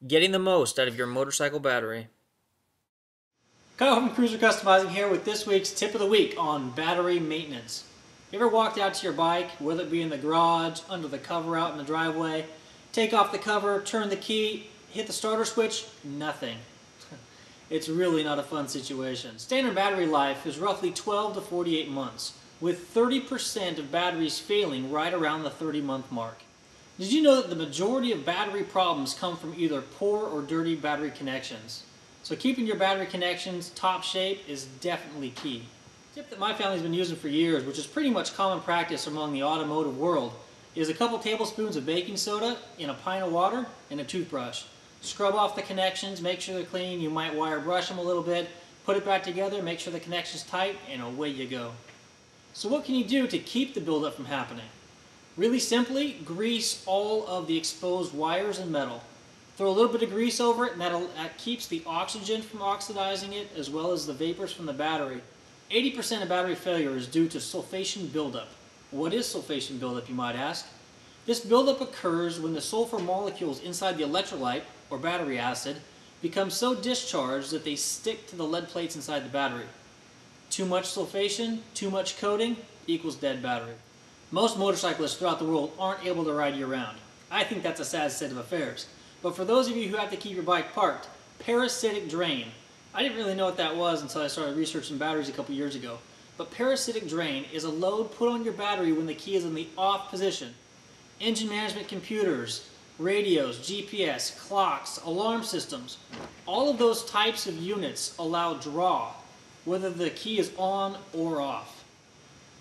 Getting the most out of your motorcycle battery. Kyle from Cruiser Customizing here with this week's tip of the week on battery maintenance. You ever walked out to your bike, whether it be in the garage, under the cover out in the driveway, take off the cover, turn the key, hit the starter switch, nothing. It's really not a fun situation. Standard battery life is roughly 12 to 48 months, with 30% of batteries failing right around the 30-month mark. Did you know that the majority of battery problems come from either poor or dirty battery connections? So keeping your battery connections top shape is definitely key. A tip that my family's been using for years, which is pretty much common practice among the automotive world, is a couple tablespoons of baking soda in a pint of water and a toothbrush. Scrub off the connections, make sure they're clean. You might wire brush them a little bit, put it back together, make sure the connection's tight, and away you go. So what can you do to keep the buildup from happening? Really simply, grease all of the exposed wires and metal. Throw a little bit of grease over it, and that keeps the oxygen from oxidizing it, as well as the vapors from the battery. 80% of battery failure is due to sulfation buildup. What is sulfation buildup, you might ask? This buildup occurs when the sulfur molecules inside the electrolyte, or battery acid, become so discharged that they stick to the lead plates inside the battery. Too much sulfation, too much coating, equals dead battery. Most motorcyclists throughout the world aren't able to ride year-round. I think that's a sad state of affairs. But for those of you who have to keep your bike parked, parasitic drain. I didn't really know what that was until I started researching batteries a couple years ago. But parasitic drain is a load put on your battery when the key is in the off position. Engine management computers, radios, GPS, clocks, alarm systems, all of those types of units allow draw, whether the key is on or off.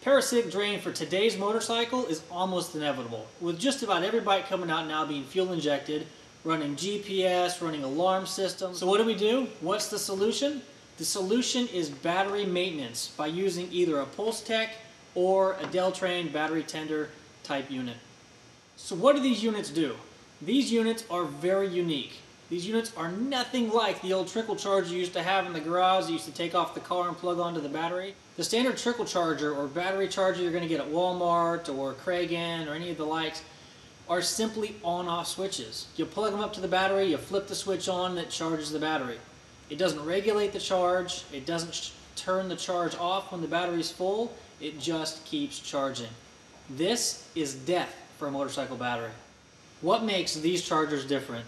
Parasitic drain for today's motorcycle is almost inevitable, with just about every bike coming out now being fuel injected, running GPS, running alarm systems. So what do? What's the solution? The solution is battery maintenance by using either a PulseTech or a Deltrain battery tender type unit. So what do these units do? These units are very unique. These units are nothing like the old trickle charger you used to have in the garage you used to take off the car and plug onto the battery. The standard trickle charger or battery charger you're going to get at Walmart or Kragen or any of the likes are simply on-off switches. You plug them up to the battery, you flip the switch on, and it charges the battery. It doesn't regulate the charge, it doesn't turn the charge off when the battery's full, it just keeps charging. This is death for a motorcycle battery. What makes these chargers different?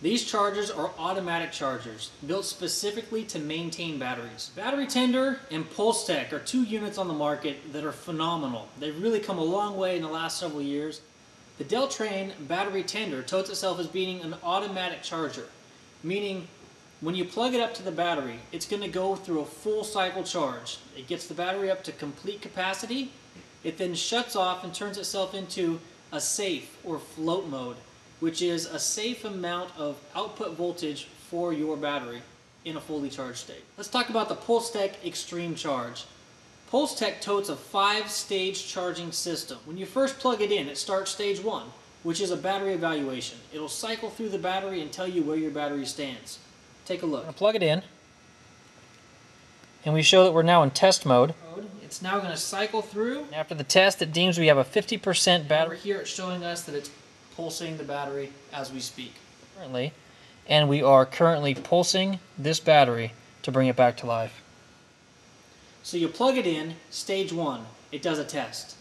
These chargers are automatic chargers, built specifically to maintain batteries. Battery Tender and PulseTech are two units on the market that are phenomenal. They've really come a long way in the last several years. The Deltrain Battery Tender touts itself as being an automatic charger, meaning when you plug it up to the battery, it's going to go through a full cycle charge. It gets the battery up to complete capacity, it then shuts off and turns itself into a safe or float mode, which is a safe amount of output voltage for your battery in a fully charged state. Let's talk about the PulseTech Extreme Charge. PulseTech totes a 5-stage charging system. When you first plug it in, it starts stage 1, which is a battery evaluation. It'll cycle through the battery and tell you where your battery stands. Take a look. I'm going to plug it in, and we show that we're now in test mode. It's now going to cycle through. After the test, it deems we have a 50% battery. Over here it's showing us that it's pulsing the battery as we speak. Currently, and we are currently pulsing this battery to bring it back to life. So you plug it in, stage 1, it does a test.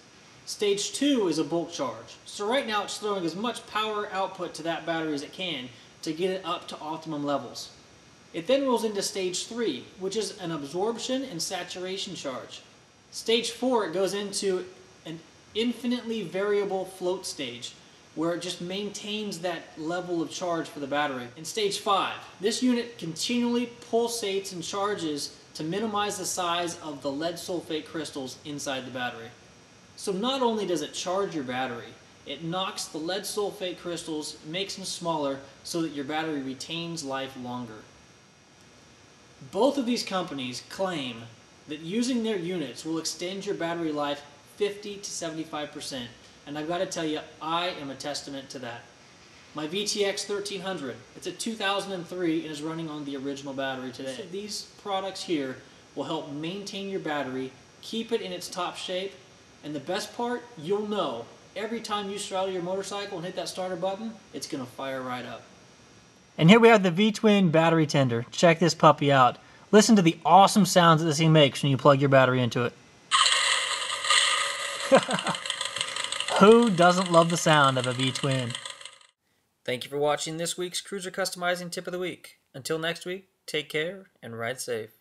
Stage 2 is a bulk charge. So right now it's throwing as much power output to that battery as it can to get it up to optimum levels. It then rolls into stage 3, which is an absorption and saturation charge. Stage 4, it goes into an infinitely variable float stage, where it just maintains that level of charge for the battery. In stage 5, this unit continually pulsates and charges to minimize the size of the lead sulfate crystals inside the battery. So not only does it charge your battery, it knocks the lead sulfate crystals, makes them smaller so that your battery retains life longer. Both of these companies claim that using their units will extend your battery life 50 to 75%. And I've got to tell you, I am a testament to that. My VTX 1300, it's a 2003 and is running on the original battery today. So these products here will help maintain your battery, keep it in its top shape, and the best part, you'll know every time you straddle your motorcycle and hit that starter button, it's going to fire right up. And here we have the V-Twin battery tender. Check this puppy out. Listen to the awesome sounds that this thing makes when you plug your battery into it. Who doesn't love the sound of a V-Twin? Thank you for watching this week's Cruiser Customizing Tip of the Week. Until next week, take care and ride safe.